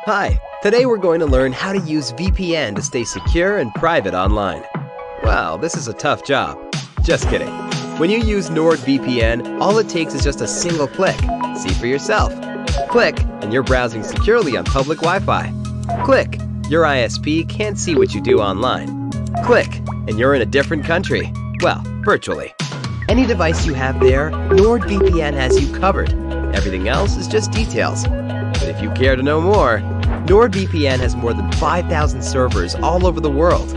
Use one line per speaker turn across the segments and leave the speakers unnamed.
Hi, today we're going to learn how to use VPN to stay secure and private online. Wow, this is a tough job. Just kidding. When you use NordVPN, all it takes is just a single click. See for yourself. Click, and you're browsing securely on public Wi-Fi. Click, your ISP can't see what you do online. Click, and you're in a different country. Well, virtually. Any device you have there, NordVPN has you covered. Everything else is just details. But if you care to know more, NordVPN has more than 5,000 servers all over the world.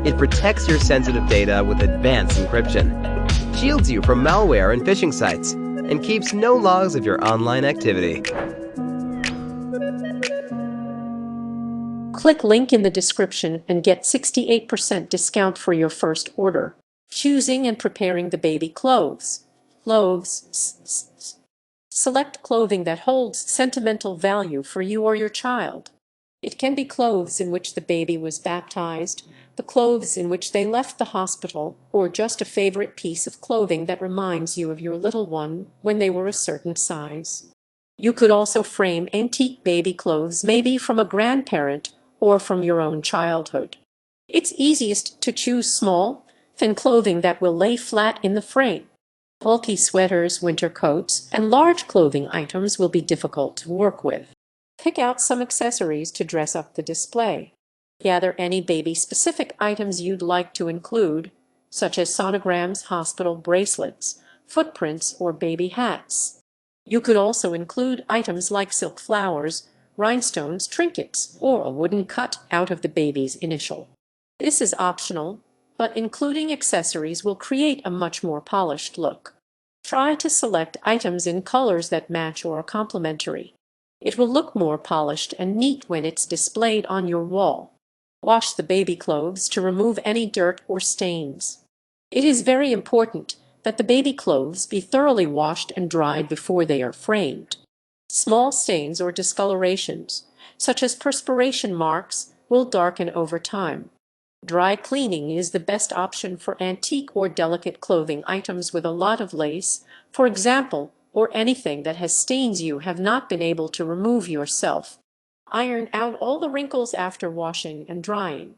It protects your sensitive data with advanced encryption, shields you from malware and phishing sites, and keeps no logs of your online activity.
Click link in the description and get 68% discount for your first order. Choosing and preparing the baby clothes. Select clothing that holds sentimental value for you or your child. It can be clothes in which the baby was baptized, the clothes in which they left the hospital, or just a favorite piece of clothing that reminds you of your little one when they were a certain size. You could also frame antique baby clothes, maybe from a grandparent or from your own childhood. It's easiest to choose small, thin clothing that will lay flat in the frame. Bulky sweaters, winter coats, and large clothing items will be difficult to work with. Pick out some accessories to dress up the display. Gather any baby-specific items you'd like to include, such as sonograms, hospital bracelets, footprints, or baby hats. You could also include items like silk flowers, rhinestones, trinkets, or a wooden cut out of the baby's initial. This is optional, but including accessories will create a much more polished look. Try to select items in colors that match or are complementary. It will look more polished and neat when it's displayed on your wall. Wash the baby clothes to remove any dirt or stains. It is very important that the baby clothes be thoroughly washed and dried before they are framed. Small stains or discolorations, such as perspiration marks, will darken over time. Dry cleaning is the best option for antique or delicate clothing items with a lot of lace, for example, or anything that has stains you have not been able to remove yourself. Iron out all the wrinkles after washing and drying.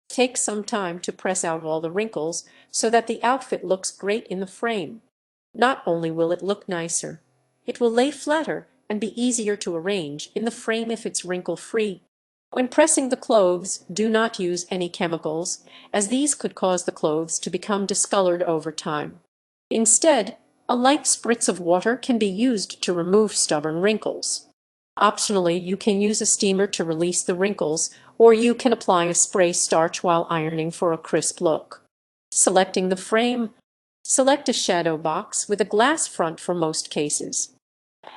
Take some time to press out all the wrinkles so that the outfit looks great in the frame. Not only will it look nicer, it will lay flatter and be easier to arrange in the frame if it's wrinkle-free. When pressing the clothes, do not use any chemicals, as these could cause the clothes to become discolored over time. Instead, a light spritz of water can be used to remove stubborn wrinkles. Optionally, you can use a steamer to release the wrinkles, or you can apply a spray starch while ironing for a crisp look. Selecting the frame. Select a shadow box with a glass front for most cases.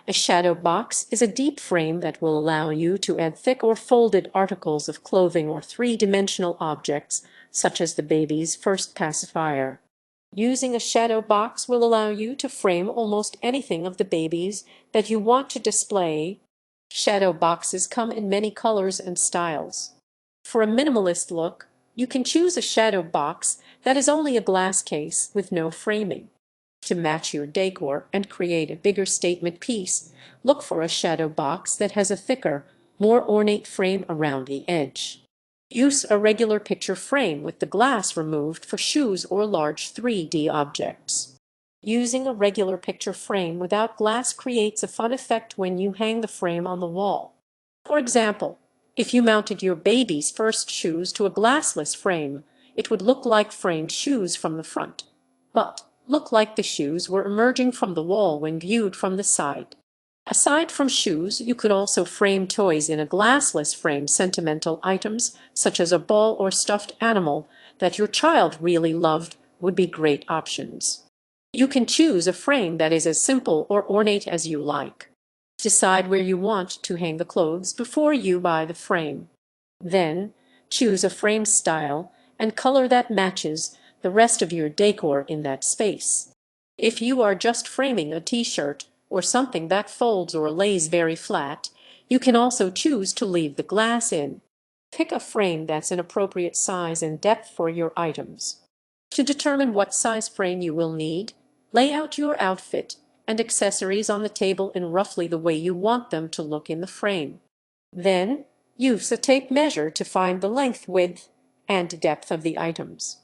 A shadow box is a deep frame that will allow you to add thick or folded articles of clothing or three-dimensional objects, such as the baby's first pacifier. Using a shadow box will allow you to frame almost anything of the baby's that you want to display. Shadow boxes come in many colors and styles. For a minimalist look, you can choose a shadow box that is only a glass case with no framing. To match your decor and create a bigger statement piece, look for a shadow box that has a thicker, more ornate frame around the edge. Use a regular picture frame with the glass removed for shoes or large 3D objects. Using a regular picture frame without glass creates a fun effect when you hang the frame on the wall. For example, if you mounted your baby's first shoes to a glassless frame, it would look like framed shoes from the front, but look like the shoes were emerging from the wall when viewed from the side. Aside from shoes, you could also frame toys in a glassless frame. Sentimental items, such as a ball or stuffed animal that your child really loved, would be great options. You can choose a frame that is as simple or ornate as you like. Decide where you want to hang the clothes before you buy the frame. Then, choose a frame style and color that matches the rest of your decor in that space. If you are just framing a t-shirt or something that folds or lays very flat, you can also choose to leave the glass in. Pick a frame that's an appropriate size and depth for your items. To determine what size frame you will need, lay out your outfit and accessories on the table in roughly the way you want them to look in the frame. Then, Use a tape measure to find the length, width, and depth of the items.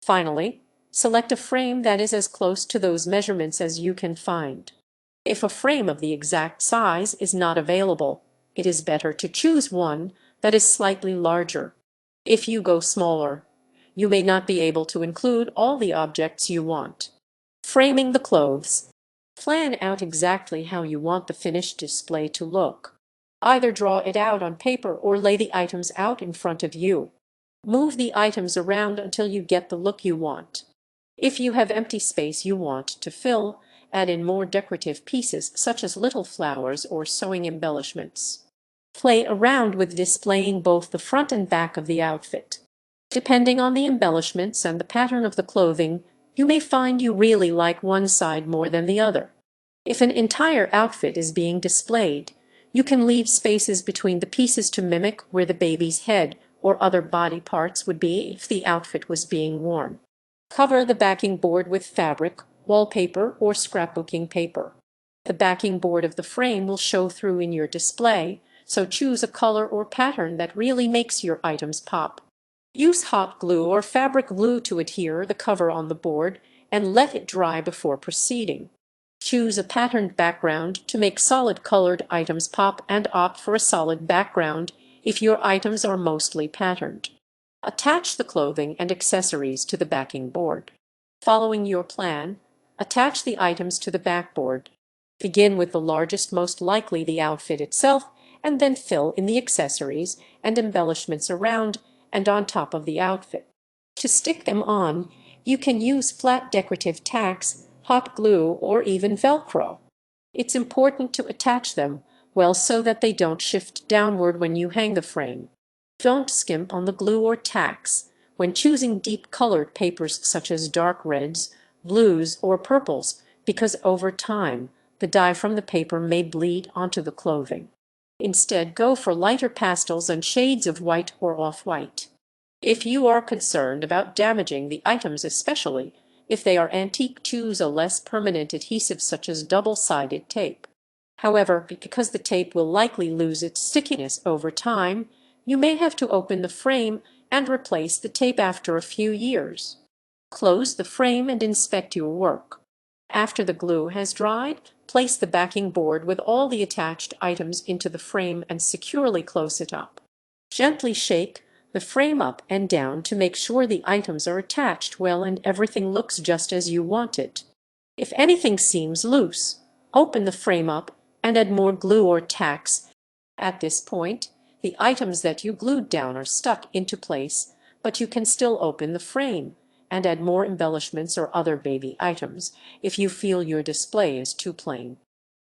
Finally, select a frame that is as close to those measurements as you can find. If a frame of the exact size is not available, it is better to choose one that is slightly larger. If you go smaller, you may not be able to include all the objects you want. Framing the clothes. Plan out exactly how you want the finished display to look. Either draw it out on paper or lay the items out in front of you. Move the items around until you get the look you want. If you have empty space you want to fill, add in more decorative pieces such as little flowers or sewing embellishments. Play around with displaying both the front and back of the outfit. Depending on the embellishments and the pattern of the clothing, you may find you really like one side more than the other. If an entire outfit is being displayed, you can leave spaces between the pieces to mimic where the baby's head or other body parts would be if the outfit was being worn. Cover the backing board with fabric, wallpaper, or scrapbooking paper. The backing board of the frame will show through in your display, so choose a color or pattern that really makes your items pop. Use hot glue or fabric glue to adhere the cover on the board and let it dry before proceeding. Choose a patterned background to make solid colored items pop and opt for a solid background if your items are mostly patterned. Attach the clothing and accessories to the backing board. Following your plan, attach the items to the backboard. Begin with the largest, most likely the outfit itself, and then fill in the accessories and embellishments around and on top of the outfit. To stick them on, you can use flat decorative tacks, hot glue, or even Velcro. It's important to attach them well so that they don't shift downward when you hang the frame. Don't skimp on the glue or tacks when choosing deep colored papers such as dark reds, blues, or purples, because over time, the dye from the paper may bleed onto the clothing. Instead, go for lighter pastels and shades of white or off-white. If you are concerned about damaging the items, especially if they are antique, choose a less permanent adhesive such as double-sided tape. However, because the tape will likely lose its stickiness over time, you may have to open the frame and replace the tape after a few years. Close the frame and inspect your work. After the glue has dried, place the backing board with all the attached items into the frame and securely close it up. Gently shake the frame up and down to make sure the items are attached well and everything looks just as you want it. If anything seems loose, open the frame up and add more glue or tacks. At this point, the items that you glued down are stuck into place, but you can still open the frame and add more embellishments or other baby items if you feel your display is too plain.